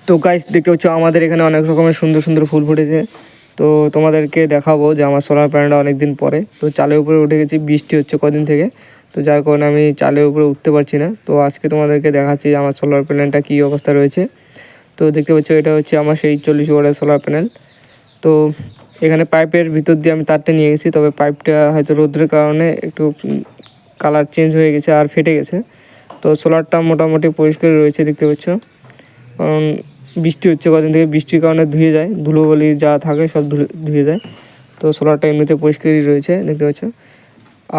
তো গাইস দেখতে পাচ্ছ আমাদের এখানে অনেক রকমের সুন্দর সুন্দর ফুল ফুটেছে। তো তোমাদেরকে দেখাবো যে আমার সোলার প্যানেলটা অনেক দিন পরে তো চালের উপরে উঠে গেছি, বৃষ্টি হচ্ছে কদিন থেকে, তো যার কারণে আমি চালের উপরে উঠতে পারছি না। তো আজকে তোমাদেরকে দেখাচ্ছি আমার সোলার প্যানেলটা কী অবস্থা রয়েছে। তো দেখতে পাচ্ছ এটা হচ্ছে আমার সেই 40 ওয়াটের সোলার প্যানেল। তো এখানে পাইপের ভিতর দিয়ে আমি তারটা নিয়ে গেছি, তবে পাইপটা হয়তো রোদ্রের কারণে একটু কালার চেঞ্জ হয়ে গেছে আর ফেটে গেছে। তো সোলারটা মোটামুটি পরিষ্কার রয়েছে দেখতে পাচ্ছ, কারণ বৃষ্টি হচ্ছে কদিন থেকে, বৃষ্টির কারণে ধুয়ে যায়, ধুলোবালি যা থাকে সব ধুয়ে যায়। তো সোলারটা এমনিতে পরিষ্কারই রয়েছে দেখতে পাচ্ছ।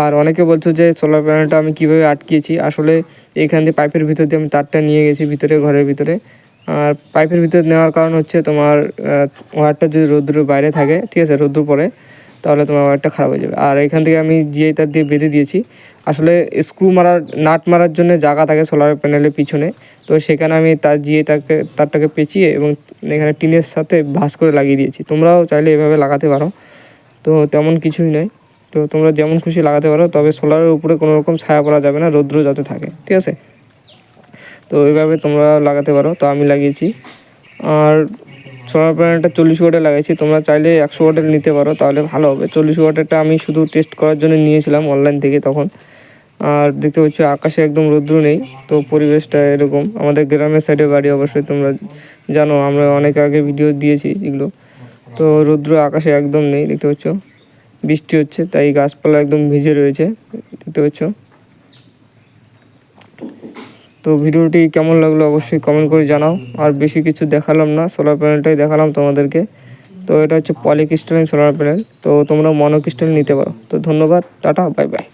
আর অনেকে বলছো যে সোলার প্যানেলটা আমি কীভাবে আটকিয়েছি, আসলে এইখান দিয়ে পাইপের ভিতর দিয়ে আমি তারটা নিয়ে গেছি ভিতরে, ঘরের ভিতরে। আর পাইপের ভিতরে নেওয়ার কারণ হচ্ছে তোমার ওয়্যারটা যদি রোদ্দুরের বাইরে থাকে, ঠিক আছে, রোদ্দুর পরে, তাহলে তোমার ওয়্যারটা খারাপ হয়ে যাবে। আর এখান থেকে আমি জিআই তার দিয়ে বেঁধে দিয়েছি। আসলে স্ক্রু মারার, নাট মারার জন্য জায়গা থাকে সোলার প্যানেলের পিছনে, তো সেখানে আমি তার তারটাকে পেঁচিয়ে এবং এখানে টিনের সাথে ভাঁজ করে লাগিয়ে দিয়েছি। তোমরাও চাইলে এভাবে লাগাতে পারো, তো তেমন কিছুই নয়। তো তোমরা যেমন খুশি লাগাতে পারো, তবে সোলারের উপরে কোনো রকম ছায়া পড়া যাবে না, রৌদ্র যাতে থাকে, ঠিক আছে। তো এইভাবে তোমরা লাগাতে পারো, তো আমি লাগিয়েছি। আর সোলার প্যানেলটা 40 ওয়াটের লাগাইছি, তোমরা চাইলে 100 ওয়াটের নিতে পারো, তাহলে ভালো হবে। 40 ওয়াটেরটা আমি শুধু টেস্ট করার জন্য নিয়েছিলাম অনলাইন থেকে তখন। আর দেখতে পাচ্ছ আকাশে একদম রৌদ্র নেই, তো পরিবেশটা এরকম। আমাদের গ্রামের সাইডে বাড়ি, অবশ্যই তোমরা জানো, আমরা অনেক আগে ভিডিও দিয়েছি এগুলো। তো রৌদ্র আকাশে একদম নেই দেখতে পাচ্ছ, বৃষ্টি হচ্ছে তাই গাছপালা একদম ভিজে রয়েছে দেখতে পাচ্ছ। তো ভিডিওটি কেমন লাগলো অবশ্যই কমেন্ট করে জানাও। আর বেশি কিছু দেখালাম না, সোলার প্যানেলটাই দেখালাম তোমাদেরকে। তো এটা হচ্ছে পলিক্রিস্টালিন সোলার প্যানেল, তো তোমরা মনোক্রিস্টাল নিতে পারো। তো ধন্যবাদ, টাটা, বাই বাই।